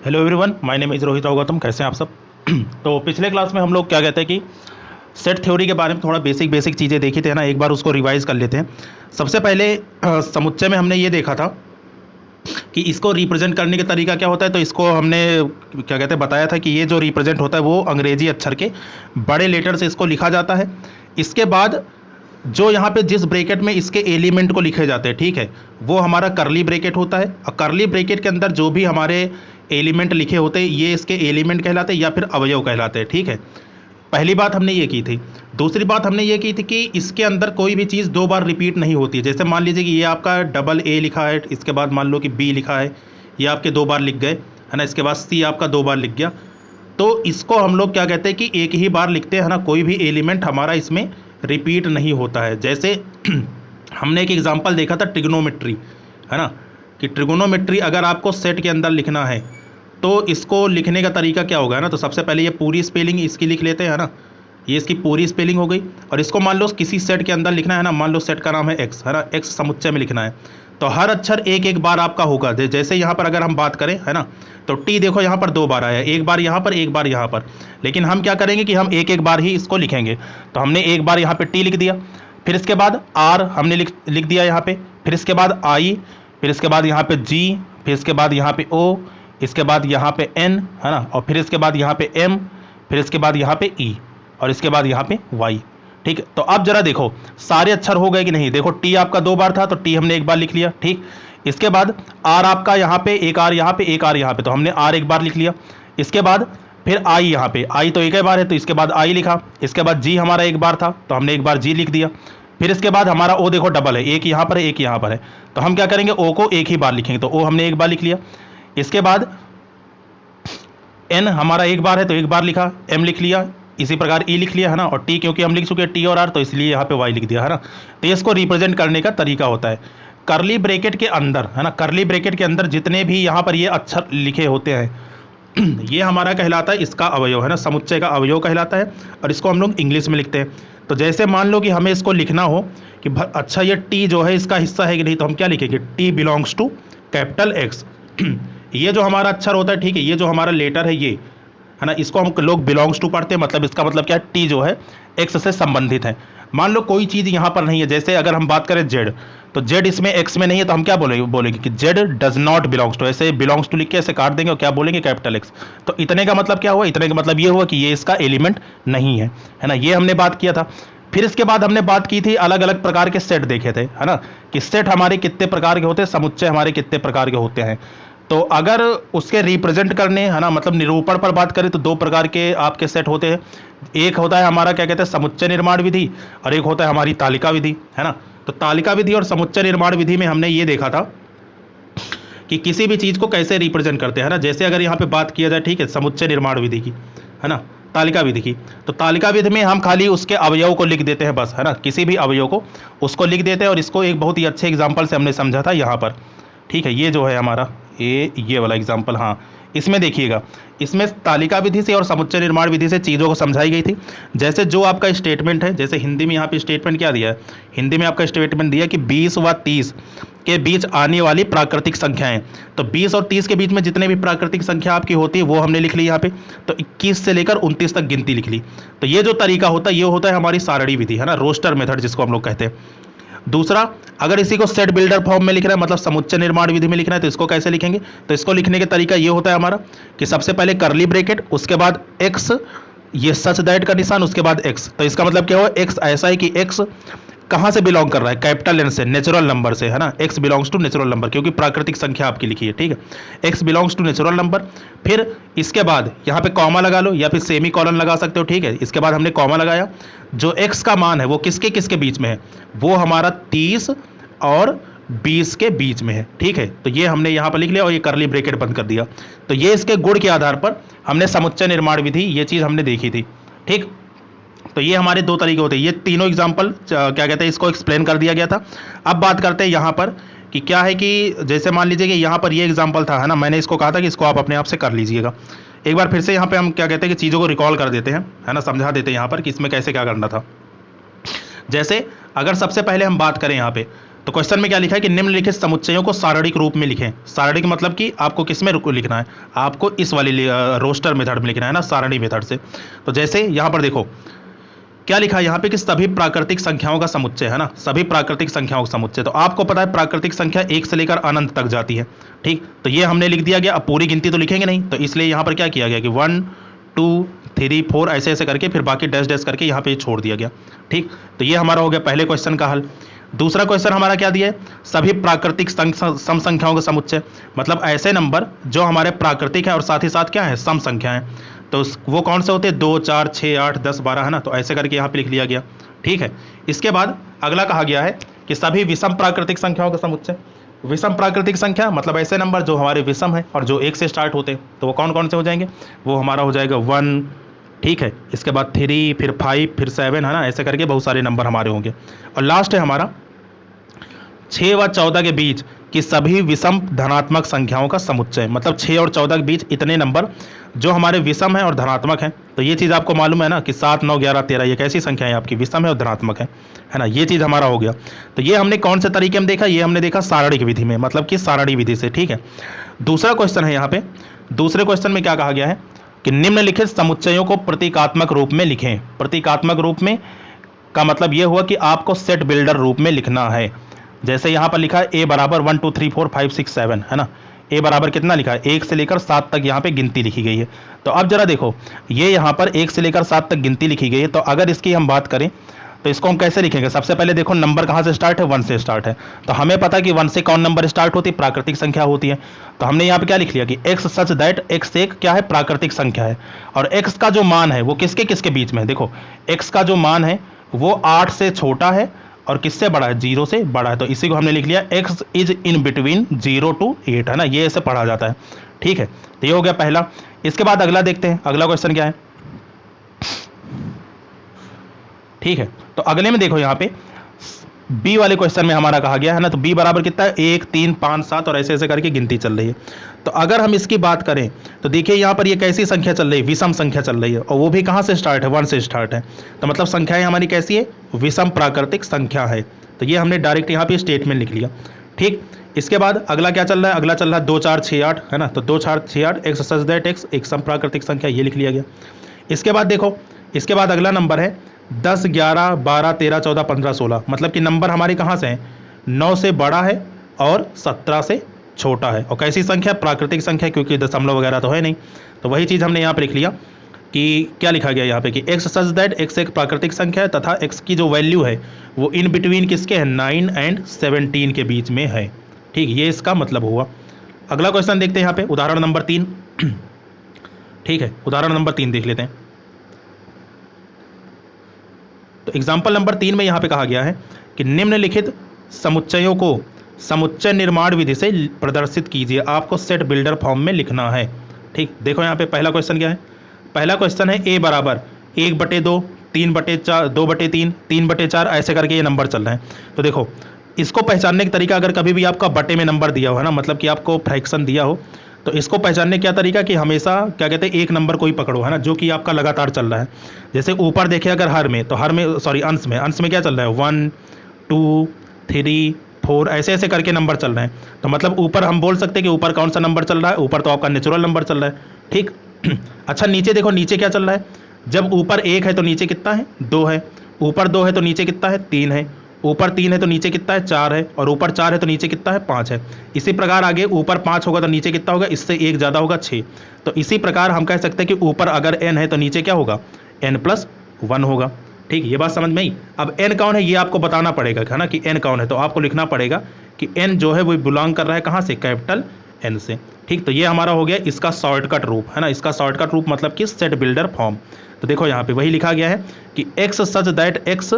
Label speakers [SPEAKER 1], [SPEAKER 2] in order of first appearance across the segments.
[SPEAKER 1] Hello everyone, my name is Rohit Gautam. कैसे हैं आप सब? तो पिछले क्लास में हम लोग क्या कहते हैं कि सेट थ्योरी के बारे में थोड़ा बेसिक चीज़ें देखी थे ना, एक बार उसको रिवाइज कर लेते हैं। सबसे पहले समुच्चय में हमने ये देखा था कि इसको रिप्रेजेंट करने का तरीका क्या होता है। तो इसको हमने क्या कहते हैं बताया था कि ये जो रिप्रेजेंट होता है वो अंग्रेजी अक्षर के बड़े लेटर से इसको लिखा जाता है। इसके बाद जो यहाँ पे जिस ब्रैकेट में इसके एलिमेंट को लिखे जाते हैं, ठीक है, वो हमारा करली ब्रैकेट होता है। और करली ब्रैकेट के अंदर जो भी हमारे एलिमेंट लिखे होते हैं ये इसके एलिमेंट कहलाते हैं या फिर अवयव कहलाते हैं। ठीक है, पहली बात हमने ये की थी। दूसरी बात हमने ये की थी कि इसके अंदर कोई भी चीज़ दो बार रिपीट नहीं होती है। जैसे मान लीजिए कि ये आपका डबल ए लिखा है, इसके बाद मान लो कि बी लिखा है, ये आपके दो बार लिख गए, है ना। इसके बाद सी आपका दो बार लिख गया। तो इसको हम लोग क्या कहते हैं कि एक ही बार लिखते हैं, है ना। कोई भी एलिमेंट हमारा इसमें रिपीट नहीं होता है। जैसे हमने एक एग्जांपल देखा था ट्रिग्नोमेट्री, है ना, कि ट्रिग्नोमेट्री अगर आपको सेट के अंदर लिखना है तो इसको लिखने का तरीका क्या होगा, है ना। तो सबसे पहले ये पूरी स्पेलिंग इसकी लिख लेते हैं, है ना। ये इसकी पूरी स्पेलिंग हो गई। और इसको मान लो किसी सेट के अंदर लिखना है ना, मान लो सेट का नाम है एक्स, है ना, एक्स समुच्चय में लिखना है। तो हर अक्षर एक एक बार आपका होगा। जैसे यहाँ पर अगर हम बात करें, है ना, तो टी देखो यहाँ पर दो बार आया, एक बार यहाँ पर, एक बार यहाँ पर। लेकिन हम क्या करेंगे कि हम एक एक बार ही इसको लिखेंगे। तो हमने एक बार यहाँ पे टी लिख दिया, फिर इसके बाद आर हमने लिख दिया यहाँ पे, फिर इसके बाद आई, फिर इसके बाद यहाँ पे जी, फिर इसके बाद यहाँ पे ओ, इसके बाद यहाँ पे एन, है ना, और फिर इसके बाद यहाँ पे एम, फिर इसके बाद यहाँ पे ई, और इसके बाद यहाँ पे वाई। ठीक है, तो अब जरा देखो सारे अक्षर हो गए कि नहीं। देखो टी आपका दो बार था तो टी हमने एक बार लिख लिया। ठीक, इसके बाद आर आपका यहाँ पे एक आर यहाँ पे, एक आर यहाँ पे, तो हमने आर एक बार लिख लिया। इसके बाद फिर आई यहाँ पे, आई तो एक ही बार है तो इसके बाद आई लिखा। इसके बाद जी हमारा एक बार था तो हमने एक बार जी लिख दिया। फिर इसके बाद हमारा ओ देखो डबल है, एक यहाँ पर है, एक यहाँ पर है, तो हम क्या करेंगे ओ को एक ही बार लिखेंगे, तो ओ हमने एक बार लिख लिया। इसके बाद एन हमारा एक बार है तो एक बार लिखा, एम लिख लिया, इसी प्रकार ई लिख लिया, है ना। और टी क्योंकि हम लिख चुके हैं टी और आर तो इसलिए यहाँ पे वाई लिख दिया, है ना। तो इसको रिप्रेजेंट करने का तरीका होता है करली ब्रैकेट के अंदर, है ना। करली ब्रैकेट के अंदर जितने भी यहाँ पर ये अक्षर लिखे होते हैं ये हमारा कहलाता है इसका अवयव, है ना, समुच्चय का अवयव कहलाता है। और इसको हम लोग इंग्लिश में लिखते हैं। तो जैसे मान लो कि हमें इसको लिखना हो कि अच्छा ये टी जो है इसका हिस्सा है कि नहीं, तो हम क्या लिखेंगे, T belongs to capital X. ये जो हमारा अक्षर होता है, ठीक है, ये जो हमारा लेटर है ये, है ना, इसको हम लोग बिलोंग्स टू पढ़ते हैं। मतलब इसका मतलब क्या है, टी जो है एक्स से संबंधित है। मान लो कोई चीज़ यहाँ पर नहीं है, जैसे अगर हम बात करें जेड, तो जेड इसमें एक्स में नहीं है, तो हम क्या बोलेंगे कि Z does not belongs to, ऐसे बिलोंग्स टू लिख के ऐसे काट देंगे और क्या बोलेंगे, कैपिटल एक्स। तो इतने का मतलब क्या हुआ, इतने का मतलब ये हुआ कि ये इसका एलिमेंट नहीं है ना। ये हमने बात किया था। फिर इसके बाद हमने बात की थी अलग अलग प्रकार के सेट देखे थे, है ना, कि सेट हमारे कितने प्रकार के होते हैं, समुच्चय हमारे कितने प्रकार के होते हैं। तो अगर उसके रिप्रेजेंट करने, है ना, मतलब निरूपण पर बात करें तो दो प्रकार के आपके सेट होते हैं। एक होता है हमारा क्या कहते हैं समुच्चय निर्माण विधि, और एक होता है हमारी तालिका विधि, है ना। तो तालिका विधि और समुच्चय निर्माण विधि में हमने ये देखा था कि किसी भी चीज़ को कैसे रिप्रेजेंट करते हैं, है ना। जैसे अगर यहाँ पे बात किया जाए, ठीक है, समुच्चय निर्माण विधि की, है ना, तालिका विधि की, तो तालिका विधि में हम खाली उसके अवयव को लिख देते हैं बस, है ना, किसी भी अवयव को उसको लिख देते हैं। और इसको एक बहुत ही अच्छे एग्जाम्पल से हमने समझा था यहाँ पर। ठीक है, ये जो है हमारा ये वाला एग्जाम्पल, हाँ, इसमें देखिएगा, इसमें तालिका विधि से और समुच्चय निर्माण विधि से चीज़ों को समझाई गई थी। जैसे जो आपका स्टेटमेंट है, जैसे हिंदी में यहाँ पे स्टेटमेंट क्या दिया है, हिंदी में आपका स्टेटमेंट दिया कि 20 व 30 के बीच आने वाली प्राकृतिक संख्याएं। तो 20 और 30 के बीच में जितने भी प्राकृतिक संख्या आपकी होती है वो हमने लिख ली यहाँ पे। तो 21 से लेकर 29 तक गिनती लिख ली। तो ये जो तरीका होता है ये होता है हमारी सारणी विधि, है ना, रोस्टर मेथड जिसको हम लोग कहते हैं। दूसरा, अगर इसी को सेट बिल्डर फॉर्म में लिखना है, मतलब समुच्चय निर्माण विधि में लिखना है, तो इसको कैसे लिखेंगे, तो इसको लिखने का तरीका ये होता है हमारा कि सबसे पहले करली ब्रैकेट, उसके बाद एक्स, ये सच दैट का निशान, उसके बाद एक्स। तो इसका मतलब क्या हुआ, एक्स ऐसा है कि एक्स कहाँ से बिलोंग कर रहा है, कैपिटल एन से, नेचुरल नंबर से, है ना। X belongs to natural number, क्योंकि प्राकृतिक संख्या आपकी लिखी है, ठीक है, x belongs to natural number. फिर इसके बाद यहाँ पे कॉमा लगा लो या फिर सेमी कॉलन लगा सकते हो, ठीक है। इसके बाद हमने कॉमा लगाया, जो एक्स का मान है वो किसके किसके बीच में है, वो हमारा 30 और 20 के बीच में है, ठीक है। तो ये हमने यहाँ पर लिख लिया और ये करली ब्रैकेट बंद कर दिया। तो ये इसके गुण के आधार पर हमने समुच्चय निर्माण विधि ये चीज़ हमने देखी थी, ठीक। तो ये हमारे दो तरीके होते हैं। ये तीनों एग्जाम्पल क्या कहते हैं इसको एक्सप्लेन कर दिया गया था। अब बात करते हैं यहाँ पर कि क्या है कि जैसे मान लीजिए कि यहाँ पर ये एग्जाम्पल था, है ना, मैंने इसको कहा था कि इसको आप अपने आप से कर लीजिएगा। एक बार फिर से यहाँ पे हम क्या कहते हैं कि चीज़ों को रिकॉल कर देते हैं, है ना, समझा देते हैं यहाँ पर कि इसमें कैसे क्या करना था। जैसे अगर सबसे पहले हम बात करें यहाँ पे, तो क्वेश्चन में क्या लिखा है कि निम्नलिखित समुच्चयों को सारणिक रूप में लिखें। सारणिक मतलब कि आपको किस में लिखना है, आपको इस वाली रोस्टर मेथड में लिखना है ना, सारणी मेथड से। तो जैसे यहाँ पर देखो क्या लिखा है यहाँ पे कि सभी प्राकृतिक संख्याओं का समुच्चय है ना, सभी प्राकृतिक संख्याओं का समुच्चय। तो आपको पता है प्राकृतिक संख्या 1 से लेकर अनंत तक जाती है, ठीक। तो ये हमने लिख दिया गया। अब पूरी गिनती तो लिखेंगे नहीं, तो इसलिए यहाँ पर क्या किया गया कि 1 2 3 4 ऐसे ऐसे करके फिर बाकी डैश डैश करके यहाँ पे छोड़ दिया गया, ठीक। तो ये हमारा हो गया पहले क्वेश्चन का हल। दूसरा क्वेश्चन हमारा क्या दिया है, सभी प्राकृतिक सम संख्याओं का समुच्चय, मतलब ऐसे नंबर जो हमारे प्राकृतिक है और साथ ही साथ क्या है, सम संख्या है। तो वो कौन से होते हैं, 2 4 6 8 10 12 है ना। तो ऐसे करके यहाँ पे लिख लिया गया, ठीक है। इसके बाद अगला कहा गया है कि सभी विषम प्राकृतिक संख्याओं का समुच्चय। विषम प्राकृतिक संख्या मतलब ऐसे नंबर जो हमारे विषम है और जो 1 से स्टार्ट होते हैं, तो वो कौन कौन से हो जाएंगे, वो हमारा हो जाएगा 1, ठीक है। इसके बाद 3 फिर 5 फिर 7 है ना, ऐसे करके बहुत सारे नंबर हमारे होंगे। और लास्ट है हमारा 6 व 14 के बीच कि सभी विषम धनात्मक संख्याओं का समुच्चय, मतलब 6 और 14 के बीच इतने नंबर जो हमारे विषम है और धनात्मक हैं। तो ये चीज़ आपको मालूम है ना कि 7 9 11 13 ये कैसी संख्या है आपकी, विषम है और धनात्मक है ना। ये चीज़ हमारा हो गया। तो ये हमने कौन से तरीके में देखा, ये हमने देखा सारणिक विधि में, मतलब कि सारणी विधि से, ठीक है। दूसरा क्वेश्चन है यहाँ पे, दूसरे क्वेश्चन में क्या कहा गया है कि निम्नलिखित समुच्चयों को प्रतीकात्मक रूप में लिखें। प्रतीकात्मक रूप में का मतलब ये हुआ कि आपको सेट बिल्डर रूप में लिखना है। जैसे यहाँ पर लिखा है a बराबर 1 2 3 4 5 6 7 है ना, a बराबर कितना लिखा है, 1 से लेकर 7 तक यहाँ पे गिनती लिखी गई है। तो अब जरा देखो, ये यहाँ पर 1 से लेकर 7 तक गिनती लिखी गई है। तो अगर इसकी हम बात करें तो इसको हम कैसे लिखेंगे, सबसे पहले देखो नंबर कहाँ से स्टार्ट है, 1 से स्टार्ट है। तो हमें पता है कि 1 से कौन नंबर स्टार्ट होती है, प्राकृतिक संख्या होती है। तो हमने यहाँ पे क्या लिख लिया कि x सच दैट x एक क्या है, प्राकृतिक संख्या है। और x का जो मान है वो किसके किसके बीच में है, देखो x का जो मान है वो 8 से छोटा है और किससे बड़ा है, 0 से बड़ा है। तो इसी को हमने लिख लिया x is in between 0 to 8 है ना, ये ऐसे पढ़ा जाता है, ठीक है। तो ये हो गया पहला। इसके बाद अगला देखते हैं, अगला क्वेश्चन क्या है, ठीक है। तो अगले में देखो यहाँ पे बी वाले क्वेश्चन में हमारा कहा गया है ना, तो बी बराबर कितना है, 1 3 5 7 और ऐसे ऐसे करके गिनती चल रही है। तो अगर हम इसकी बात करें तो देखिए यहाँ पर ये कैसी संख्या चल रही है, विषम संख्या चल रही है, और वो भी कहाँ से स्टार्ट है, 1 से स्टार्ट है। तो मतलब संख्याएं हमारी कैसी है, विषम प्राकृतिक संख्या है। तो ये हमने डायरेक्ट यहाँ पे स्टेटमेंट लिख लिया, ठीक। इसके बाद अगला क्या चल रहा है, अगला चल रहा है 2 4 6 8 है ना। तो 2 4 6 8 एक्स सच दैट एक्स एक सम प्राकृतिक संख्या, ये लिख लिया गया। इसके बाद देखो, इसके बाद अगला नंबर है 10 11 12 13 14 15 16, मतलब कि नंबर हमारे कहाँ से हैं, 9 से बड़ा है और 17 से छोटा है। और कैसी संख्या, प्राकृतिक संख्या, क्योंकि दशमलव वगैरह तो है नहीं। तो वही चीज़ हमने यहाँ पे लिख लिया कि क्या लिखा गया यहाँ पे कि एक्स सच दैट एक्स एक प्राकृतिक संख्या है तथा एक्स की जो वैल्यू है वो इन बिटवीन किसके है, 9 and 17 के बीच में है, ठीक। ये इसका मतलब हुआ। अगला क्वेश्चन देखते हैं यहाँ पे, उदाहरण नंबर 3, ठीक है। उदाहरण नंबर 3 देख लेते हैं। तो एग्जाम्पल नंबर 3 में यहाँ पे कहा गया है कि निम्नलिखित समुच्चयों को समुच्चय निर्माण विधि से प्रदर्शित कीजिए। आपको सेट बिल्डर फॉर्म में लिखना है, ठीक। देखो यहाँ पे पहला क्वेश्चन क्या है, पहला क्वेश्चन है a बराबर 1/2 3/4 2/3 3/4 ऐसे करके ये नंबर चल रहे हैं। तो देखो इसको पहचानने का तरीका, अगर कभी भी आपका बटे में नंबर दिया हो है ना, मतलब कि आपको फ्रैक्शन दिया हो, तो इसको पहचानने क्या तरीका कि हमेशा क्या कहते हैं, एक नंबर कोई पकड़ो है ना जो कि आपका लगातार चल रहा है। जैसे ऊपर देखे अगर हर में, तो हर में सॉरी अंश में क्या चल रहा है, 1 2 3 4 ऐसे ऐसे करके नंबर चल रहे हैं। तो मतलब ऊपर हम बोल सकते हैं कि ऊपर कौन सा नंबर चल रहा है, ऊपर तो आपका नेचुरल नंबर चल रहा है, ठीक। अच्छा नीचे देखो, नीचे क्या चल रहा है, जब ऊपर 1 है तो नीचे कितना है, 2 है, ऊपर 2 है तो नीचे कितना है, 3 है, ऊपर 3 है तो नीचे कितना है, 4 है, और ऊपर 4 है तो नीचे कितना है, 5 है। इसी प्रकार आगे ऊपर 5 होगा तो नीचे कितना होगा, इससे 1 ज़्यादा होगा, 6। तो इसी प्रकार हम कह सकते हैं कि ऊपर अगर n है तो नीचे क्या होगा, n+1 होगा, ठीक। ये बात समझ में आई। अब n कौन है ये आपको बताना पड़ेगा है ना, कि n कौन है। तो आपको लिखना पड़ेगा कि n जो है वो बिलोंग कर रहा है कहाँ से, कैपिटल N से, ठीक। तो ये हमारा हो गया इसका शॉर्टकट रूप है ना, इसका शॉर्टकट रूप मतलब कि सेट बिल्डर फॉर्म। तो देखो यहाँ पे वही लिखा गया है कि x सच दैट x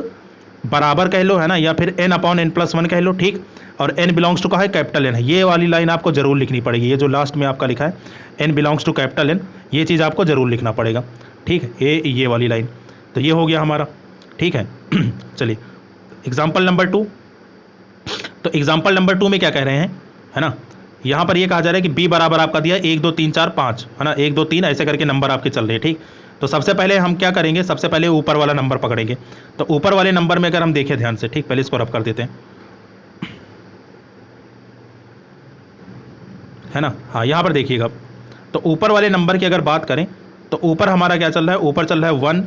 [SPEAKER 1] बराबर कह लो है ना, या फिर n/n+1 कह लो, ठीक। और n बिलोंग्स टू कहाँ है, कैपिटल N है। ये वाली लाइन आपको जरूर लिखनी पड़ेगी, ये जो लास्ट में आपका लिखा है n belongs to capital N, ये चीज़ आपको जरूर लिखना पड़ेगा, ठीक है, ये वाली लाइन। तो ये हो गया हमारा, ठीक है। चलिए एग्जाम्पल नंबर 2। तो एग्जाम्पल नंबर 2 में क्या कह रहे हैं है ना, यहाँ पर ये कहा जा रहा है कि b बराबर आपका दिया 1 2 3 4 5 है ना, 1 2 3 ऐसे करके नंबर आपके चल रहे हैं, ठीक। तो सबसे पहले हम क्या करेंगे, सबसे पहले ऊपर वाला नंबर पकड़ेंगे। तो ऊपर वाले नंबर में अगर हम देखें ध्यान से, ठीक, पहले इसको रफ कर देते हैं। है ना। हाँ, यहाँ पर देखिएगा, तो ऊपर वाले नंबर की अगर बात करें तो ऊपर हमारा क्या चल रहा है, ऊपर चल रहा है 1,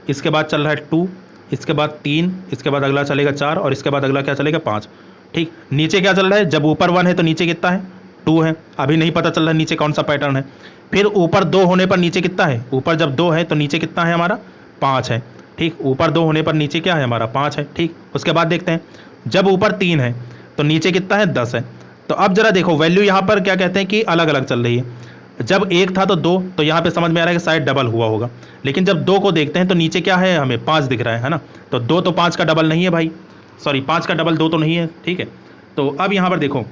[SPEAKER 1] इसके बाद चल रहा है 2, इसके बाद 3, इसके बाद अगला चलेगा 4 और इसके बाद अगला क्या चलेगा 5। ठीक, नीचे क्या चल रहा है, जब ऊपर 1 है तो नीचे कितना है 2 है, अभी नहीं पता चल रहा है नीचे कौन सा पैटर्न है। फिर ऊपर 2 होने पर नीचे कितना है, ऊपर जब 2 है तो नीचे कितना है हमारा 5 है। ठीक, ऊपर 2 होने पर नीचे क्या है हमारा 5 है। ठीक, उसके बाद देखते हैं जब ऊपर 3 है तो नीचे कितना है 10 है। तो अब जरा देखो वैल्यू यहाँ पर क्या कहते हैं कि अलग अलग चल रही है। जब 1 था तो 2, तो यहाँ पे समझ में आ रहा है कि शायद डबल हुआ होगा, लेकिन जब 2 को देखते हैं तो नीचे क्या है हमें 5 दिख रहा है ना। तो 2 तो 5 का डबल नहीं है भाई, सॉरी 5 का डबल 2 तो नहीं है। ठीक है, तो अब यहाँ पर देखो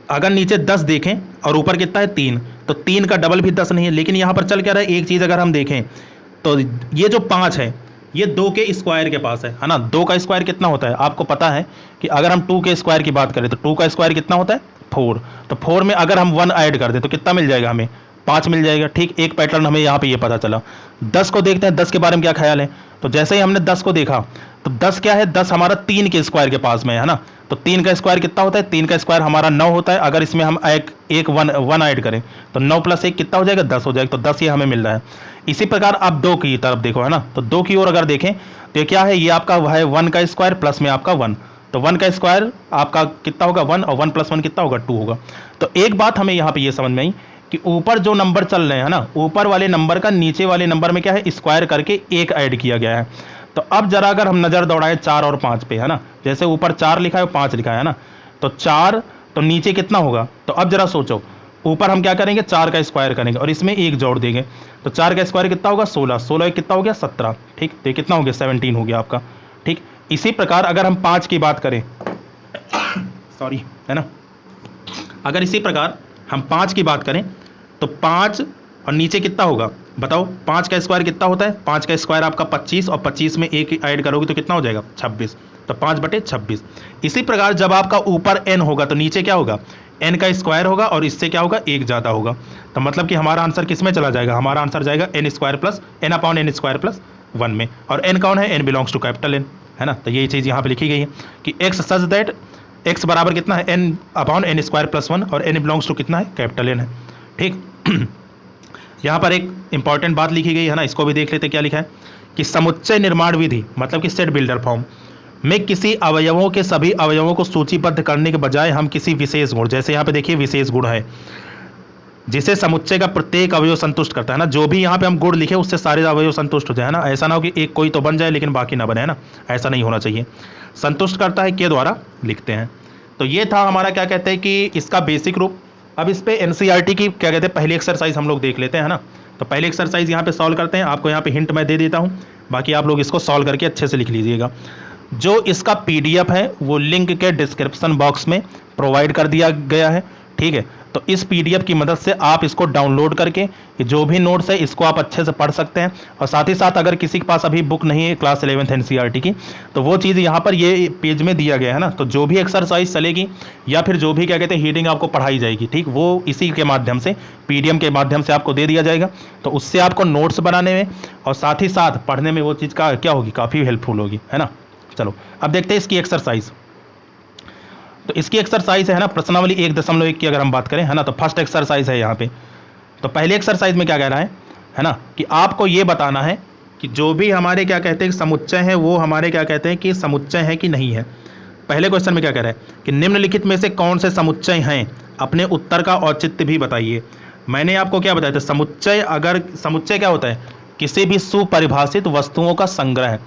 [SPEAKER 1] अगर नीचे 10 देखें और ऊपर कितना है 3, तो 3 का डबल भी 10 नहीं है। लेकिन यहाँ पर चल क्या रहा है, एक चीज़ अगर हम देखें तो ये जो 5 है ये 2 के स्क्वायर के पास है ना। 2 का स्क्वायर कितना होता है आपको पता है कि अगर हम 2 के स्क्वायर की बात करें तो 2 का स्क्वायर कितना होता है 4। तो 4 में अगर हम 1 ऐड कर दें तो कितना मिल जाएगा हमें 5 मिल जाएगा। ठीक, एक पैटर्न हमें यहाँ पे ये पता चला। 10 को देखते हैं, 10 के बारे में क्या ख्याल है। तो जैसे ही हमने 10 को देखा तो 10 क्या है, 10 हमारा 3 के स्क्वायर के पास में है ना। तो 3 का स्क्वायर कितना होता है, 3 का स्क्वायर हमारा 9 होता है। अगर इसमें हम एक 1 ऐड करें तो 9 + 1 कितना हो जाएगा 10 हो जाएगा। तो 10 ये हमें मिल रहा है। इसी प्रकार आप 2 की तरफ देखो है ना, तो 2 की ओर अगर देखें तो ये क्या है, ये आपका है 1 का स्क्वायर प्लस में आपका 1। तो 1 का स्क्वायर आपका कितना होगा 1 और 1 + 1 कितना होगा 2 होगा। तो एक बात हमें यहाँ पे ये समझ में आई कि ऊपर जो नंबर चल रहे हैं ना, ऊपर वाले नंबर का नीचे वाले नंबर में क्या है स्क्वायर करके 1 ऐड किया गया है। तो अब जरा अगर हम नज़र दौड़ाएं 4 और 5 पे है ना, जैसे ऊपर 4 लिखा है और 5 लिखा है ना, तो 4 तो नीचे कितना होगा। तो अब जरा सोचो, ऊपर हम क्या करेंगे 4 का स्क्वायर करेंगे और इसमें 1 जोड़ देंगे। तो 4 का स्क्वायर कितना होगा 16, 16 कितना हो गया 17। ठीक, तो ये कितना हो गया 17 हो गया आपका। ठीक, इसी प्रकार अगर हम 5 की बात करें सॉरी है ना, अगर इसी प्रकार हम 5 की बात करें तो 5 और नीचे कितना होगा बताओ, 5 का स्क्वायर कितना होता है, 5 का स्क्वायर आपका 25 और 25 में 1 ऐड करोगे तो कितना हो जाएगा 26। तो 5/26। इसी प्रकार जब आपका ऊपर n होगा तो नीचे क्या होगा n का स्क्वायर होगा और इससे क्या होगा 1 ज़्यादा होगा। तो मतलब कि हमारा आंसर किस में चला जाएगा, हमारा आंसर जाएगा n² + 1 में। और n कौन है, n belongs to capital N है ना। तो यही चीज़ यहाँ पे लिखी गई है कि x सच दैट x बराबर कितना है n/n² + 1 और n बिलोंग्स टू कितना है कैपिटल N है। ठीक, यहाँ पर एक इंपॉर्टेंट बात लिखी गई है ना, इसको भी देख लेते क्या लिखा है कि समुच्चय निर्माण विधि मतलब कि सेट बिल्डर फॉर्म में किसी अवयवों के सभी अवयवों को सूचीबद्ध करने के बजाय हम किसी विशेष गुण, जैसे यहाँ पे देखिए विशेष गुण है जिसे समुच्चय का प्रत्येक अवयव संतुष्ट करता है ना। जो भी यहाँ पे हम गुण लिखे उससे सारे अवयव संतुष्ट हो जाए ना। ऐसा ना हो कि एक कोई तो बन जाए लेकिन बाकी ना बने है ना, ऐसा नहीं होना चाहिए। संतुष्ट करता है के द्वारा लिखते हैं। तो ये था हमारा क्या कहते हैं कि इसका बेसिक रूप। अब इस पे एनसीईआरटी की क्या कहते हैं पहली एक्सरसाइज हम लोग देख लेते हैं ना। तो पहली एक्सरसाइज यहाँ पे सॉल्व करते हैं। आपको यहाँ पे हिंट मैं दे देता हूँ, बाकी आप लोग इसको सॉल्व करके अच्छे से लिख लीजिएगा। जो इसका पीडीएफ है वो लिंक के डिस्क्रिप्शन बॉक्स में प्रोवाइड कर दिया गया है। ठीक है, तो इस पीडीएफ की मदद से आप इसको डाउनलोड करके जो भी नोट्स है इसको आप अच्छे से पढ़ सकते हैं। और साथ ही साथ अगर किसी के पास अभी बुक नहीं है क्लास 11th एनसीईआरटी की, तो वो चीज़ यहाँ पर ये पेज में दिया गया है ना। तो जो भी एक्सरसाइज चलेगी या फिर जो भी क्या कहते हैं हीडिंग आपको पढ़ाई जाएगी, ठीक, वो इसी के माध्यम से पीडीएफ के माध्यम से आपको दे दिया जाएगा। तो उससे आपको नोट्स बनाने में और साथ ही साथ पढ़ने में वो चीज़ का क्या होगी, काफ़ी हेल्पफुल होगी, है ना। चलो अब देखते हैं इसकी एक्सरसाइज। तो इसकी एक्सरसाइज है ना प्रश्नावली 1.1 की अगर हम बात करें है ना, तो फर्स्ट एक्सरसाइज है यहाँ पे। तो पहले एक्सरसाइज में क्या कह रहा है ना, कि आपको ये बताना है कि जो भी हमारे क्या कहते हैं समुच्चय है वो हमारे क्या कहते हैं कि समुच्चय है कि नहीं है। पहले क्वेश्चन में क्या कह रहा है कि निम्नलिखित में से कौन से समुच्चय हैं, अपने उत्तर का औचित्य भी बताइए। मैंने आपको क्या बताया था, समुच्चय अगर समुच्चय क्या होता है, किसी भी सुपरिभाषित वस्तुओं का संग्रह,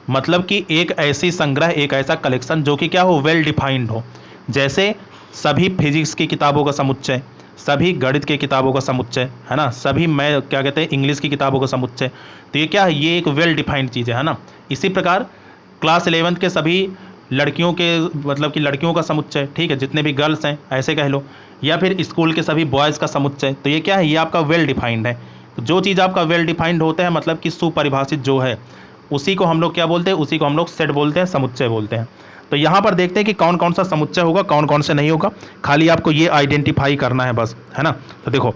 [SPEAKER 1] मतलब कि एक ऐसी संग्रह, एक ऐसा कलेक्शन जो कि क्या हो, वेल डिफाइंड हो। जैसे सभी फिजिक्स की किताबों का समुच्चय, सभी गणित की किताबों का समुच्चय, है ना, सभी मैं क्या कहते हैं इंग्लिश की किताबों का समुच्चय। तो ये क्या है, ये एक वेल डिफाइंड चीज़ है ना। इसी प्रकार क्लास 11th के सभी लड़कियों के मतलब कि लड़कियों का समुच्चय, ठीक है, जितने भी गर्ल्स हैं ऐसे कह लो, या फिर स्कूल के सभी बॉयज़ का समुच्चय। तो ये क्या है, ये आपका वेल डिफाइंड है। तो जो चीज़ आपका वेल डिफाइंड होता है मतलब कि सुपरिभाषित जो है, उसी को हम लोग क्या बोलते हैं, उसी को हम लोग सेट बोलते हैं, समुच्चय बोलते हैं। तो यहाँ पर देखते हैं कि कौन कौन सा समुच्चय होगा, कौन कौन से नहीं होगा। खाली आपको ये आइडेंटिफाई करना है बस, है ना। तो देखो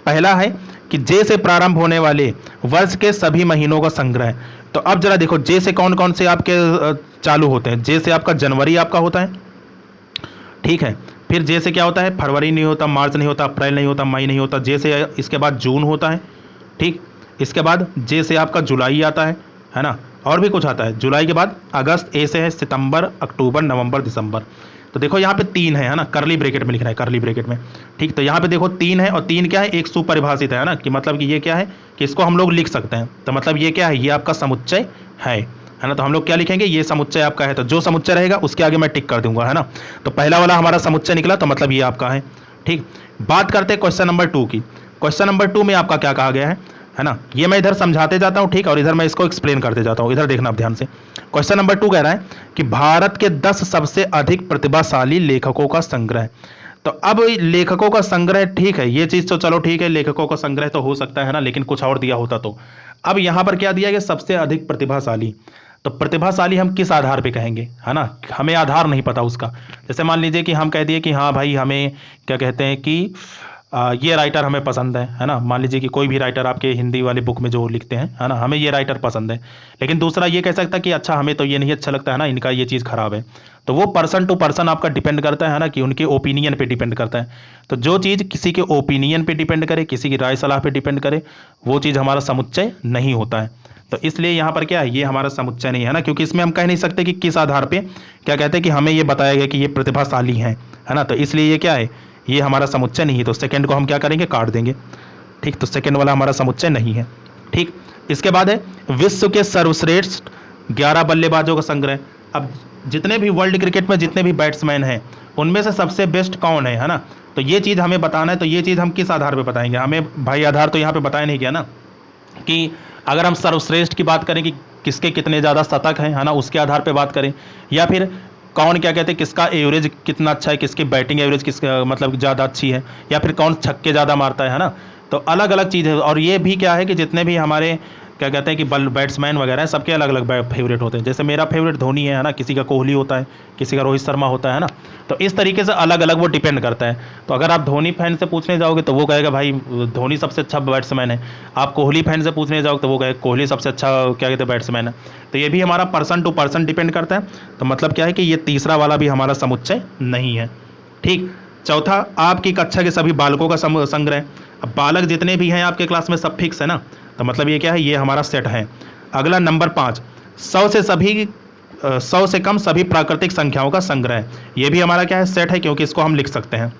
[SPEAKER 1] पहला है कि जे से प्रारंभ होने वाले वर्ष के सभी महीनों का संग्रह। तो अब जरा देखो जे से कौन कौन से आपके चालू होते हैं। जे से आपका जनवरी आपका होता है, ठीक है, फिर जे से क्या होता है, फरवरी नहीं होता, मार्च नहीं होता, अप्रैल नहीं होता, मई नहीं होता, जे से इसके बाद जून होता है, ठीक। इसके बाद जे से आपका जुलाई आता है ना, और भी कुछ आता है। जुलाई के बाद अगस्त, ए से है सितंबर, अक्टूबर, नवंबर, दिसंबर। तो देखो यहाँ पे 3 है ना, करली ब्रैकेट में लिख रहा है, करली ब्रैकेट में, ठीक। तो यहाँ पे देखो 3 है, और 3 क्या है, एक सुपरिभाषित है ना, कि मतलब कि ये क्या है कि इसको हम लोग लिख सकते हैं। तो मतलब ये क्या है, ये आपका समुच्चय है ना। तो हम लोग क्या लिखेंगे, ये समुच्चय आपका है। तो जो समुच्चय रहेगा उसके आगे मैं टिक कर दूंगा, है ना। तो पहला वाला हमारा समुच्चय निकला, तो मतलब ये आपका है, ठीक। बात करते हैं क्वेश्चन नंबर 2 की। क्वेश्चन नंबर 2 में आपका क्या कहा गया है ना। ये मैं इधर समझाते जाता हूँ, ठीक, और इधर मैं इसको एक्सप्लेन करते जाता हूँ, इधर देखना आप ध्यान से। क्वेश्चन नंबर 2 कह रहा है कि भारत के 10 सबसे अधिक प्रतिभाशाली लेखकों का संग्रह। तो अब लेखकों का संग्रह, ठीक है, ये चीज तो चलो ठीक है, लेखकों का संग्रह तो हो सकता है ना, लेकिन कुछ और दिया होता तो। अब यहां पर क्या दिया गया, सबसे अधिक प्रतिभाशाली। तो प्रतिभाशाली हम किस आधार पे कहेंगे, है ना, हमें आधार नहीं पता उसका। जैसे मान लीजिए कि हम कह दिए कि हाँ भाई, हमें क्या कहते हैं कि ये राइटर हमें पसंद है ना। मान लीजिए कि कोई भी राइटर आपके हिंदी वाले बुक में जो लिखते हैं, है ना, हमें ये राइटर पसंद है। लेकिन दूसरा ये कह सकता है कि अच्छा, हमें तो ये नहीं अच्छा लगता है ना, इनका ये चीज़ खराब है। तो वो पर्सन टू पर्सन आपका डिपेंड करता है ना, कि उनके ओपिनियन पे डिपेंड करता है। तो जो चीज़ किसी के ओपिनियन पे डिपेंड करे, किसी की राय सलाह पे डिपेंड करे, वो चीज़ हमारा समुच्चय नहीं होता है। तो इसलिए यहाँ पर क्या है, ये हमारा समुच्चय नहीं है ना, क्योंकि इसमें हम कह नहीं सकते कि किस आधार पे क्या कहते हैं कि हमें ये बताया गया कि ये प्रतिभाशाली है ना। तो इसलिए ये क्या है, ये हमारा समुच्चय नहीं है। तो सेकंड को हम क्या करेंगे, काट देंगे, ठीक। तो सेकंड वाला हमारा समुच्चय नहीं है, ठीक। इसके बाद है विश्व के सर्वश्रेष्ठ 11 बल्लेबाजों का संग्रह। अब जितने भी वर्ल्ड क्रिकेट में जितने भी बैट्समैन हैं, उनमें से सबसे बेस्ट कौन है ना। तो ये चीज़ हमें बताना है। तो ये चीज़ हम किस आधार पर बताएंगे, हमें भाई आधार तो यहाँ पे बताया नहीं गया ना, कि अगर हम सर्वश्रेष्ठ की बात करें कि किसके कितने ज़्यादा शतक हैं, है ना, उसके आधार पे बात करें, या फिर कौन क्या कहते हैं किसका एवरेज कितना अच्छा है, किसकी बैटिंग एवरेज किसका मतलब ज़्यादा अच्छी है, या फिर कौन छक्के ज़्यादा मारता है ना। तो अलग अलग चीज़ है। और ये भी क्या है कि जितने भी हमारे क्या कहते हैं कि बैट्समैन वगैरह हैं, सबके अलग अलग फेवरेट होते हैं। जैसे मेरा फेवरेट धोनी है ना, किसी का कोहली होता है, किसी का रोहित शर्मा होता है ना। तो इस तरीके से अलग अलग वो डिपेंड करता है। तो अगर आप धोनी फैन से पूछने जाओगे तो वो कहेगा भाई धोनी सबसे अच्छा बैट्समैन है। आप कोहली फैन से पूछने जाओगे तो वो कहेगा कोहली सबसे अच्छा क्या कहते हैं बैट्समैन है। तो ये भी हमारा पर्सन टू पर्सन डिपेंड करता है। तो मतलब क्या है कि ये तीसरा वाला भी हमारा समुच्चय नहीं है, ठीक। चौथा, आपकी कक्षा के सभी बालकों का संग्रह। अब बालक जितने भी हैं आपके क्लास में सब फिक्स है ना। तो मतलब ये क्या है, ये हमारा सेट है। अगला नंबर 5, 100 से कम सभी प्राकृतिक संख्याओं का संग्रह। ये भी हमारा क्या है, सेट है, क्योंकि इसको हम लिख सकते हैं।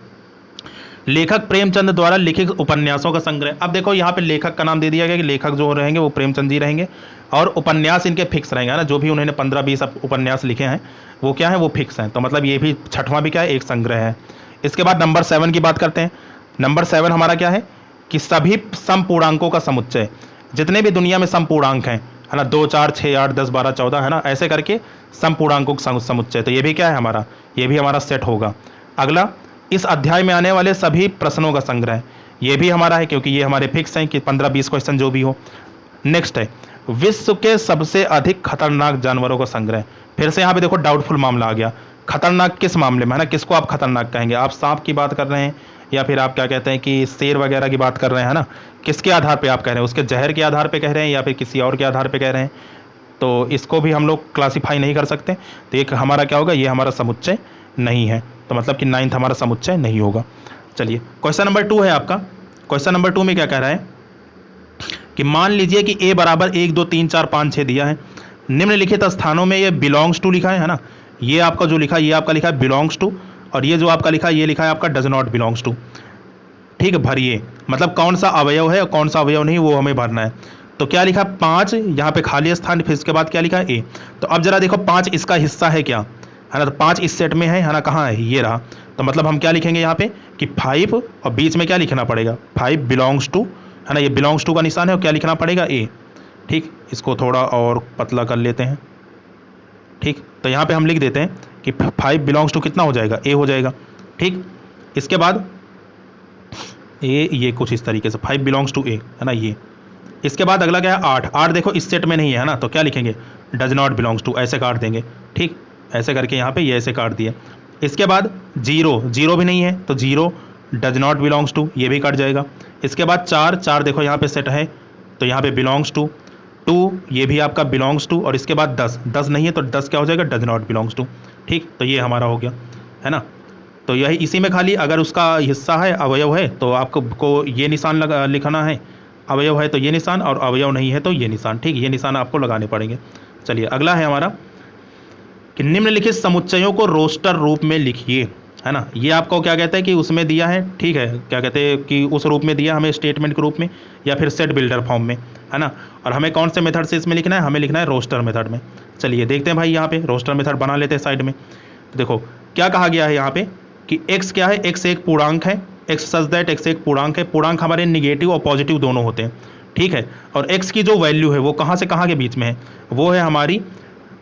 [SPEAKER 1] लेखक प्रेमचंद द्वारा लिखित उपन्यासों का संग्रह। अब देखो यहाँ पे लेखक का नाम दे दिया गया कि लेखक जो रहेंगे वो प्रेमचंद जी रहेंगे, और उपन्यास इनके फिक्स रहेंगे, है ना। जो भी उन्होंने 15-20 उपन्यास लिखे हैं वो क्या है, वो फिक्स हैं। तो मतलब ये भी छठवां भी क्या है, एक संग्रह है। इसके बाद नंबर 7 की बात करते हैं। नंबर 7 हमारा क्या है कि सभी समपूर्णांकों का समुच्चय। जितने भी दुनिया में समपूर्णांक हैं, है ना, 2, 4, 6, 8, 10, 12, 14, है ना, ऐसे करके समपूर्णांकों का समुच्चय। तो ये भी क्या है हमारा, ये भी हमारा सेट होगा। अगला, इस अध्याय में आने वाले सभी प्रश्नों का संग्रह। ये भी हमारा है, क्योंकि ये हमारे फिक्स हैं कि 15-20 क्वेश्चन जो भी हो। नेक्स्ट है विश्व के सबसे अधिक खतरनाक जानवरों का संग्रह। फिर से यहाँ पे देखो डाउटफुल मामला आ गया। खतरनाक किस मामले में, है ना, किसको आप खतरनाक कहेंगे। आप सांप की बात कर रहे हैं, या फिर आप क्या कहते हैं कि शेर वगैरह की बात कर रहे हैं, है ना। किसके आधार पे आप कह रहे हैं, उसके जहर के आधार पे कह रहे हैं, या फिर किसी और के आधार पे कह रहे हैं। तो इसको भी हम लोग क्लासीफाई नहीं कर सकते। तो एक हमारा क्या होगा, ये हमारा समुच्चय नहीं है। तो मतलब कि 9th हमारा समुच्चय नहीं होगा। चलिए क्वेश्चन नंबर 2 है आपका। क्वेश्चन नंबर 2 में क्या कह रहा है कि मान लीजिए कि a बराबर 1, 2, 3, 4, 5, 6 दिया है। निम्नलिखित स्थानों में ये बिलोंग्स टू लिखा है ना। ये आपका जो लिखा है, ये आपका लिखा है बिलोंग्स टू, और ये जो आपका लिखा है, ये लिखा है आपका डज नॉट बिलोंग्स टू, ठीक है। भरिए, मतलब कौन सा अवयव है और कौन सा अवयव नहीं, वो हमें भरना है। तो क्या लिखा 5, यहाँ पे खाली स्थान, फिर इसके बाद क्या लिखा है, ए। तो अब जरा देखो 5 इसका हिस्सा है क्या, है ना। तो 5 इस सेट में है ना, कहाँ है, ये रहा। तो मतलब हम क्या लिखेंगे यहाँ पे कि 5, और बीच में क्या लिखना पड़ेगा, 5 बिलोंग्स टू, है ना। ये बिलोंग्स टू का निशान है, और क्या लिखना पड़ेगा, ए, ठीक। इसको थोड़ा और पतला कर लेते हैं, ठीक। तो यहाँ पे हम लिख देते हैं कि 5 बिलोंग्स टू कितना हो जाएगा, ए हो जाएगा, ठीक। इसके बाद ये कुछ इस तरीके से 5 बिलोंग्स टू ए, है ना, ये। इसके बाद अगला क्या है 8। 8 देखो इस सेट में नहीं है ना, तो क्या लिखेंगे, डज नॉट बिलोंग्स टू, ऐसे काट देंगे, ठीक। ऐसे करके यहाँ पे ये ऐसे काट दिया। इसके बाद 0 भी नहीं है, तो 0 डज नॉट बिलोंग्स टू, ये भी कट जाएगा। इसके बाद 4 देखो यहाँ पे सेट है, तो यहाँ पे बिलोंग्स टू 2, ये भी आपका बिलोंग्स टू। और इसके बाद 10 नहीं है, तो 10 क्या हो जाएगा, डज नॉट बिलोंग्स टू, ठीक। तो ये हमारा हो गया, है ना। तो यही इसी में खाली अगर उसका हिस्सा है, अवयव है, तो आपको ये निशान लिखना है, अवयव है तो ये निशान, और अवयव नहीं है तो ये निशान। ठीक, ये निशान आपको लगाने पड़ेंगे। चलिए अगला है हमारा कि निम्नलिखित समुच्चयों को रोस्टर रूप में लिखिए, है ना। ये आपको क्या कहते हैं कि उसमें दिया है, ठीक है, क्या कहते हैं कि उस रूप में दिया हमें, स्टेटमेंट के रूप में या फिर सेट बिल्डर फॉर्म में, है ना। और हमें कौन से मेथड से इसमें लिखना है, हमें लिखना है रोस्टर मेथड में। चलिए देखते हैं भाई, यहाँ पे रोस्टर मेथड बना लेते हैं साइड में। तो देखो क्या कहा गया है यहाँ पे कि x क्या है, x एक पूर्णांक है, x सच दैट x एक पूर्णांक है। पूर्णांक हमारे निगेटिव और पॉजिटिव दोनों होते हैं, ठीक है। और x की जो वैल्यू है वो कहाँ से कहाँ के बीच में है, वो है हमारी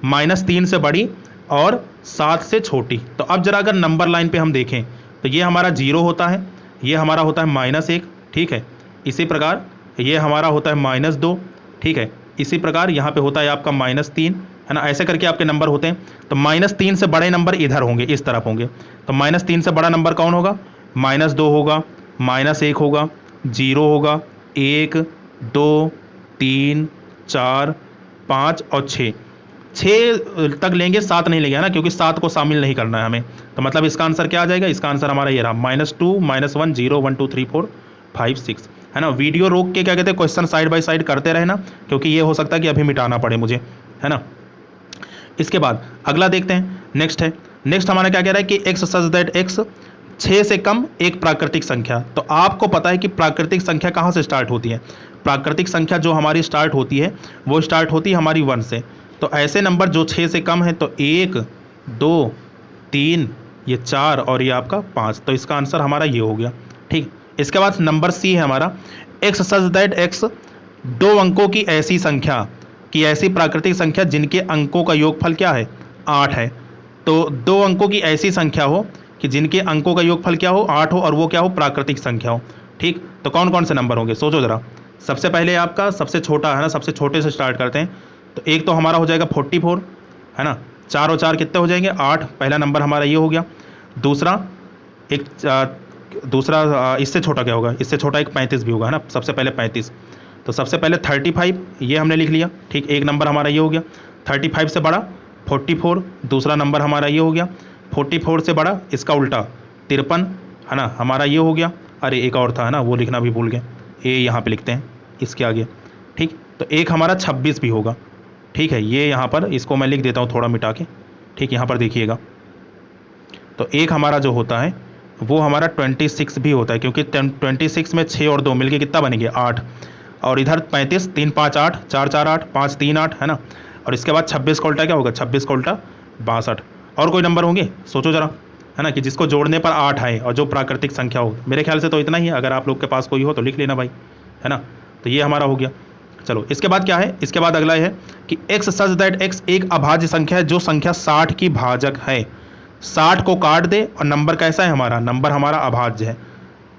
[SPEAKER 1] -3 से बड़ी और 7 से छोटी। तो अब जरा अगर नंबर लाइन पे हम देखें तो ये हमारा 0 होता है, ये हमारा होता है -1, ठीक है। इसी प्रकार ये हमारा होता है -2, ठीक है। इसी प्रकार यहाँ पे होता है आपका -3, है ना। ऐसे करके आपके नंबर होते हैं। तो -3 से बड़े नंबर इधर होंगे, इस तरफ होंगे। तो -3 से बड़ा नंबर कौन होगा, -2 होगा, -1 होगा, 0 होगा, 1, 2, 3, 4, 5 और 6 तक लेंगे, 7 नहीं लेंगे, है ना, क्योंकि 7 को शामिल नहीं करना है हमें। तो मतलब इसका आंसर क्या आ जाएगा, इसका आंसर हमारा ये रहा -2, -1, 0, 1, 2, 3, 4, 5, 6, है ना। वीडियो रोक के क्या कहते हैं क्वेश्चन साइड बाय साइड करते रहना, क्योंकि ये हो सकता है कि अभी मिटाना पड़े मुझे, है ना। इसके बाद अगला देखते हैं, नेक्स्ट है। नेक्स्ट हमारा क्या कह रहा है कि x सच दैट x 6 से कम एक प्राकृतिक संख्या। तो आपको पता है कि प्राकृतिक संख्या कहाँ से स्टार्ट होती है, प्राकृतिक संख्या जो हमारी स्टार्ट होती है वो स्टार्ट होती है हमारी 1 से। तो ऐसे नंबर जो 6 से कम है, तो 1, 2, 3, ये 4 और ये आपका 5। तो इसका आंसर हमारा ये हो गया, ठीक। इसके बाद नंबर सी है हमारा, x सच दैट x 2 अंकों की ऐसी संख्या, कि ऐसी प्राकृतिक संख्या जिनके अंकों का योगफल क्या है, 8 है। तो 2 अंकों की ऐसी संख्या हो कि जिनके अंकों का योगफल क्या हो, 8 हो, और वो क्या हो, प्राकृतिक संख्या हो, ठीक। तो कौन कौन से नंबर होंगे, सोचो जरा। सबसे पहले आपका सबसे छोटा है ना, सबसे छोटे से स्टार्ट करते हैं। तो एक तो हमारा हो जाएगा 44, है ना। 4 और 4 कितने हो जाएंगे, 8, पहला नंबर हमारा ये हो गया। दूसरा इससे छोटा क्या होगा, इससे छोटा एक 35 भी होगा, है ना। सबसे पहले 35, तो सबसे पहले 35 ये हमने लिख लिया, ठीक। एक नंबर हमारा ये हो गया। 35 से बड़ा 44, दूसरा नंबर हमारा ये हो गया। 44 से बड़ा इसका उल्टा 53, है ना, हमारा ये हो गया। अरे एक और था, है ना, वो लिखना भी भूल गए, ये यहाँ पे लिखते हैं इसके आगे, ठीक। तो एक हमारा 26 भी होगा, ठीक है। ये यहाँ पर इसको मैं लिख देता हूँ थोड़ा मिटा के, ठीक। यहाँ पर देखिएगा, तो एक हमारा जो होता है वो हमारा 26 भी होता है, क्योंकि 26 में 6 और 2 मिलके कितना बनेंगे, 8। और इधर 35, 3, 5, 8, 4, 4, 8, 5, 3, 8, है ना। और इसके बाद 26 का उल्टा क्या होगा, 26 का उल्टा 62। और कोई नंबर होंगे, सोचो जरा, है ना, कि जिसको जोड़ने पर 8 आए और जो प्राकृतिक संख्या हो। मेरे ख्याल से तो इतना ही है, अगर आप लोग के पास कोई हो तो लिख लेना भाई, है ना। तो ये हमारा हो गया। चलो इसके बाद क्या है, इसके बाद अगला है कि x सच दैट x एक अभाज्य संख्या है जो संख्या 60 की भाजक है। 60 को काट दे और नंबर कैसा है हमारा, नंबर हमारा अभाज्य है।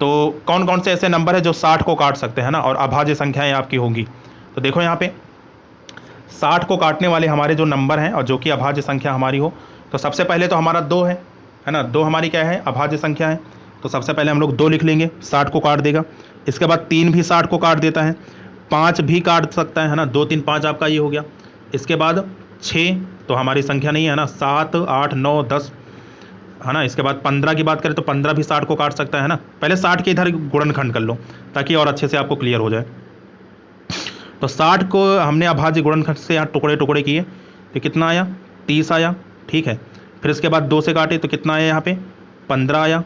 [SPEAKER 1] तो कौन कौन से ऐसे नंबर है जो 60 को काट सकते हैं ना, और अभाज्य संख्याएं आपकी होंगी। तो देखो यहाँ पे 60 को काटने वाले हमारे जो नंबर हैं और जो कि अभाज्य संख्या हमारी हो, तो सबसे पहले तो हमारा 2 है ना। 2 हमारी क्या है, अभाज्य संख्या है। तो सबसे पहले हम लोग 2 लिख लेंगे, 60 को काट देगा। इसके बाद 3 भी 60 को काट देता है, 5 भी काट सकता है ना, 2, 3, 5 आपका ये हो गया। इसके बाद 6 तो हमारी संख्या नहीं है ना, 7, 8, 9, 10, है ना। इसके बाद 15 की बात करें तो 15 भी 60 को काट सकता है ना। पहले 60 के इधर गुणनखंड कर लो ताकि और अच्छे से आपको क्लियर हो जाए। तो 60 को हमने अभाज्य गुणनखंड से यहाँ टुकड़े टुकड़े किए तो कितना आया, 30 आया, ठीक है। फिर इसके बाद 2 से काटे तो कितना आया यहाँ पे, 15 आया।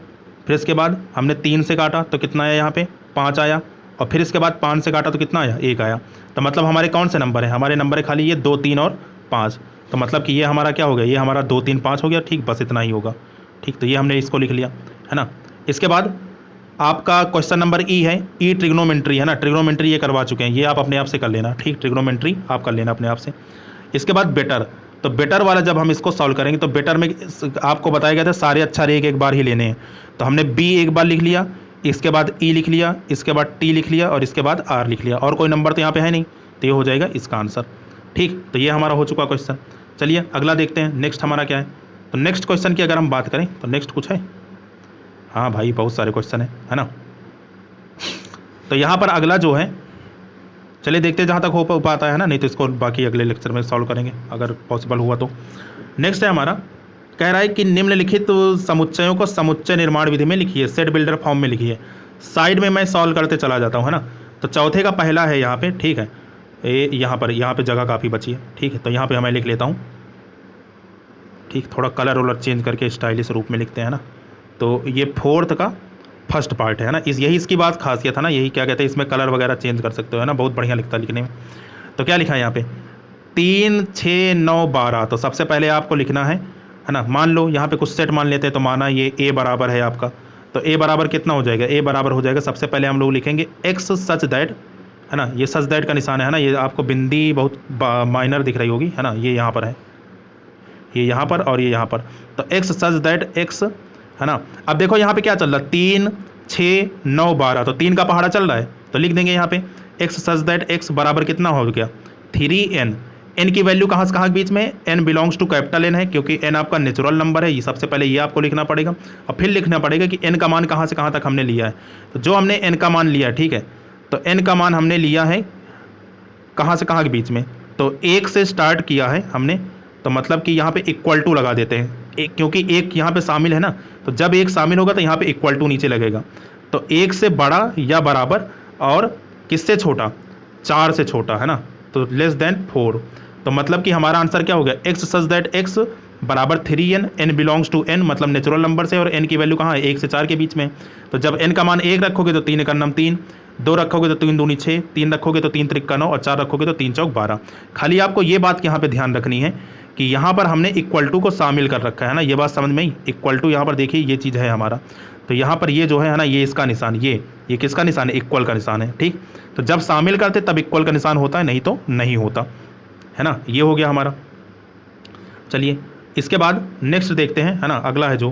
[SPEAKER 1] फिर इसके बाद हमने 3 से काटा तो कितना आया यहाँ पे, 5 आया। और फिर इसके बाद 5 से काटा तो कितना आया, 1 आया। तो मतलब हमारे कौन से नंबर है, हमारे नंबर है खाली ये 2, 3 और 5। तो मतलब कि ये हमारा क्या हो गया, ये हमारा 2, 3, 5 हो गया, ठीक। बस इतना ही होगा, ठीक। तो ये हमने इसको लिख लिया, है ना। इसके बाद आपका क्वेश्चन नंबर ई है, ई ट्रिग्नोमेट्री, है ना। ट्रिग्नोमेट्री ये करवा चुके हैं, ये आप अपने आप से कर लेना, ठीक। ट्रिग्नोमेट्री आप कर लेना अपने आप से। इसके बाद बेटर, तो बेटर वाला जब हम इसको सॉल्व करेंगे तो बेटर में आपको बताया गया था सारे अक्षर एक बार ही लेने हैं। तो हमने बी एक बार लिख लिया, इसके बाद ई लिख लिया, इसके बाद टी लिख लिया और इसके बाद आर लिख लिया। और कोई नंबर तो यहाँ पे है नहीं, तो ये हो जाएगा इसका आंसर, ठीक। तो ये हमारा हो चुका क्वेश्चन। चलिए अगला देखते हैं, नेक्स्ट हमारा क्या है। तो नेक्स्ट क्वेश्चन की अगर हम बात करें तो नेक्स्ट कुछ है, हाँ भाई बहुत सारे क्वेश्चन है ना। तो यहाँ पर अगला जो है, चलिए देखते हैं जहाँ तक हो पाता है ना, नहीं तो इसको बाकी अगले लेक्चर में सॉल्व करेंगे अगर पॉसिबल हुआ तो। नेक्स्ट है हमारा कह रहा है कि निम्नलिखित समुच्चयों को समुच्चय निर्माण विधि में लिखिए, सेट बिल्डर फॉर्म में लिखिए। साइड में मैं सॉल्व करते चला जाता हूँ, है ना। तो चौथे का पहला है यहाँ पे, ठीक है, ये यहाँ पे जगह काफ़ी बची है, ठीक है। तो यहाँ पे मैं लिख लेता हूँ, ठीक, थोड़ा कलर वलर चेंज करके स्टाइलिश रूप में लिखते हैं ना। तो ये फोर्थ का फर्स्ट पार्ट है ना, यही इसकी बात खासियत है ना, यही क्या कहते हैं, इसमें कलर वगैरह चेंज कर सकते हो, है ना, बहुत बढ़िया लिखता है लिखने में। तो क्या लिखा है यहाँ पे, 3 6 9 12। तो सबसे पहले आपको लिखना है ना, मान लो यहाँ पे कुछ सेट मान लेते हैं, तो माना ये ए बराबर है आपका, तो ए बराबर कितना हो जाएगा, ए बराबर हो जाएगा, सबसे पहले हम लोग लिखेंगे एक्स सच दैट, है ना, ये सच दैट का निशान है ना, ये आपको बिंदी बहुत माइनर दिख रही होगी, है ना, ये यहाँ पर है, ये यहाँ पर और ये यहाँ पर। तो एक्स सच दैट एक्स, है ना। अब देखो यहाँ पे क्या चल रहा है, 3 6 9 12, तो 3 का पहाड़ा चल रहा है, तो लिख देंगे यहाँ पे एक्स सच दैट एक्स बराबर कितना हो गया, 3n। n की वैल्यू कहाँ से कहाँ के बीच में, n belongs to capital n है, क्योंकि n आपका नेचुरल नंबर है, ये सबसे पहले ये आपको लिखना पड़ेगा, और फिर लिखना पड़ेगा कि n का मान कहाँ से कहाँ तक हमने लिया है। तो जो हमने n का मान लिया, ठीक है, तो n का मान हमने लिया है कहाँ से कहाँ के बीच में, तो 1 से स्टार्ट किया है हमने, तो मतलब कि यहाँ पे इक्वल टू लगा देते हैं, एक, क्योंकि एक यहाँ पे शामिल है ना, तो जब एक शामिल होगा तो यहाँ पे इक्वल टू नीचे लगेगा। तो 1 से बड़ा या बराबर, और किससे छोटा, 4 से छोटा, है ना, तो लेस देन 4। तो मतलब कि हमारा आंसर क्या हो गया, एक्स सच दैट एक्स बराबर 3n, n belongs to n, मतलब नेचुरल नंबर से, और n की वैल्यू कहाँ है, 1 से 4 के बीच में। तो जब n का मान 1 रखोगे तो 3 का नाम 3, 2 रखोगे तो 3 दूनी 6, 3 रखोगे तो 3 त्रिक 9, और 4 रखोगे तो 3 चौक 12। खाली आपको ये बात यहाँ पे ध्यान रखनी है कि यहाँ पर हमने इक्वल टू को शामिल कर रखा है ना, ये बात समझ में आई। इक्वल टू यहाँ पर देखिए ये चीज़ है हमारा, तो यहाँ पर ये जो है ना, ये इसका निशान, ये किसका निशान है, इक्वल का निशान है, ठीक। तो जब शामिल करते तब इक्वल का निशान होता है, नहीं तो नहीं होता, है ना। ये हो गया हमारा। चलिए इसके बाद नेक्स्ट देखते हैं, है ना, अगला है जो,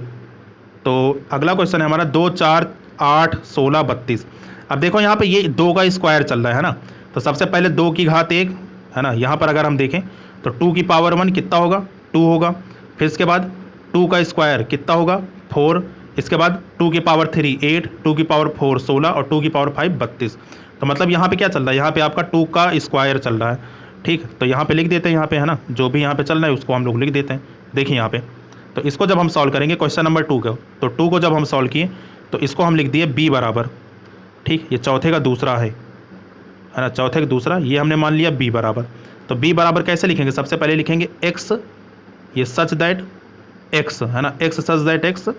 [SPEAKER 1] तो अगला क्वेश्चन है हमारा 2 4 8 16 32। अब देखो यहाँ पे ये 2 का स्क्वायर चल रहा है ना, तो सबसे पहले 2 की घात 1, है ना, यहाँ पर अगर हम देखें तो 2 की पावर 1 कितना होगा, 2 होगा। फिर इसके बाद 2 का स्क्वायर कितना होगा, 4। इसके बाद 2 की पावर 3 8, 2 की पावर 4 16, और 2 की पावर 5 32। तो मतलब यहाँ पे क्या चल रहा है, यहाँ पे आपका 2 का स्क्वायर चल रहा है, ठीक। तो यहाँ पे लिख देते हैं, यहाँ पे, है ना, जो भी यहाँ पे चल रहा है उसको हम लोग लिख देते हैं। देखिए यहाँ पे, तो इसको जब हम सॉल्व करेंगे क्वेश्चन नंबर 2 का, तो 2 को जब हम सॉल्व किए तो इसको हम लिख दिए b बराबर, ठीक, ये चौथे का दूसरा है ना, चौथे का दूसरा, ये हमने मान लिया b बराबर। तो b बराबर कैसे लिखेंगे, सबसे पहले लिखेंगे x, ये सच दैट x, है ना, x सच दैट x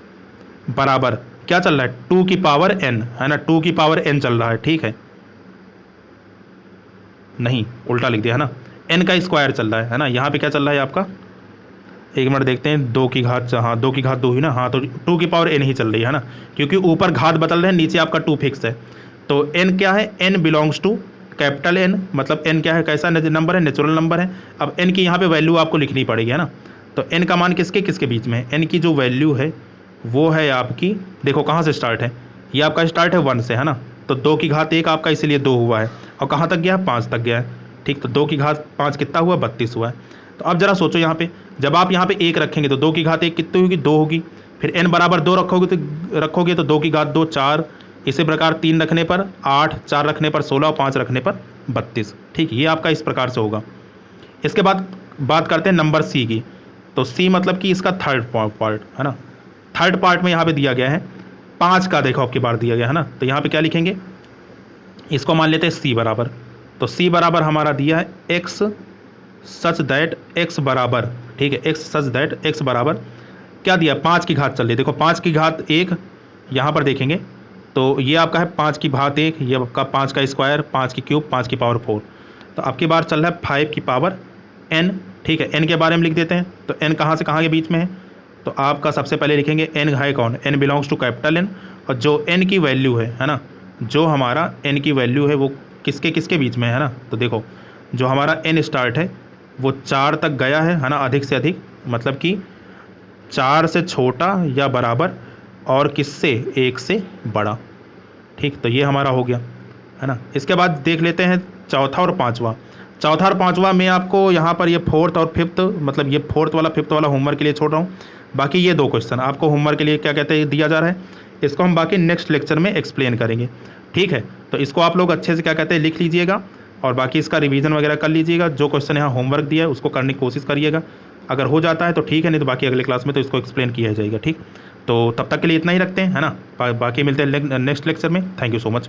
[SPEAKER 1] बराबर क्या चल रहा है, 2 की पावर n, है ना, 2 की पावर n चल रहा है, ठीक है, नहीं उल्टा लिख दिया, है ना, n का स्क्वायर चल रहा है ना। यहाँ पे क्या चल रहा है आपका, एक मिनट देखते हैं, 2 की घात, हाँ 2 की घात 2 ही ना, हाँ, तो 2 की पावर n ही चल रही है ना, क्योंकि ऊपर घात बदल रहे हैं, नीचे आपका 2 फिक्स है। तो n क्या है, n belongs to capital n, मतलब n क्या है, कैसा नंबर है, नेचुरल नंबर है। अब n की यहाँ पे वैल्यू आपको लिखनी पड़ेगी, है ना। तो n का मान किसके किसके बीच में है, n की जो वैल्यू है वो है आपकी, देखो कहाँ से स्टार्ट है, ये आपका स्टार्ट है 1 से, है ना, तो 2 की घात 1 आपका इसीलिए 2 हुआ है, और कहाँ तक गया है, 5 तक गया है, ठीक। तो 2 की घात 5 कितना हुआ, 32 हुआ है। तो अब जरा सोचो यहाँ पे, जब आप यहाँ पे 1 रखेंगे तो 2 की घात 1 कितनी होगी, 2 होगी। फिर n बराबर 2 रखोगे तो 2 की घात 2 4, इसी प्रकार 3 रखने पर 8, 4 रखने पर 16, और 5 रखने पर 32, ठीक। ये आपका इस प्रकार से होगा। इसके बाद बात करते हैं नंबर c की, तो c मतलब कि इसका थर्ड पार्ट, है ना, थर्ड पार्ट में यहाँ पे दिया गया है 5 का, देखो आपकी बार दिया गया है ना, तो यहाँ पे क्या लिखेंगे, इसको मान लेते हैं c बराबर। तो c बराबर हमारा दिया है x सच दैट x बराबर, ठीक है, x सच दैट x बराबर क्या दिया, 5 की घात चल रही है, देखो 5 की घात 1, यहाँ पर देखेंगे तो ये आपका है 5 की घात 1, ये आपका 5 का स्क्वायर, 5 की क्यूब, 5 की पावर 4। तो आपकी बार चल रहा है 5 की पावर n, ठीक है। n के बारे में लिख देते हैं, तो n कहाँ से कहाँ के बीच में है, तो आपका सबसे पहले लिखेंगे n है कौन, n belongs to capital n, और जो n की वैल्यू है ना, जो हमारा n की वैल्यू है वो किसके किसके बीच में है ना। तो देखो जो हमारा n स्टार्ट है वो 4 तक गया है ना, अधिक से अधिक, मतलब कि 4 से छोटा या बराबर, और किससे, 1 से बड़ा, ठीक। तो ये हमारा हो गया, है ना। इसके बाद देख लेते हैं चौथा और पांचवा। चौथा और पांचवा में आपको यहाँ पर ये फोर्थ और फिफ्थ, मतलब ये फोर्थ वाला फिफ्थ वाला होमवर्क के लिए छोड़ रहा हूँ, बाकी ये 2 क्वेश्चन आपको होमवर्क के लिए क्या कहते हैं दिया जा रहा है, इसको हम बाकी नेक्स्ट लेक्चर में एक्सप्लेन करेंगे, ठीक है। तो इसको आप लोग अच्छे से क्या कहते हैं लिख लीजिएगा, और बाकी इसका रिवीजन वगैरह कर लीजिएगा। जो क्वेश्चन यहाँ होमवर्क दिया है उसको करने की कोशिश करिएगा। अगर हो जाता है तो ठीक है, नहीं तो बाकी अगले क्लास में तो इसको एक्सप्लेन किया जाएगा। ठीक, तो तब तक के लिए इतना ही रखते हैं, है ना। बाकी मिलते हैं नेक्स्ट लेक्चर में। Thank you so much.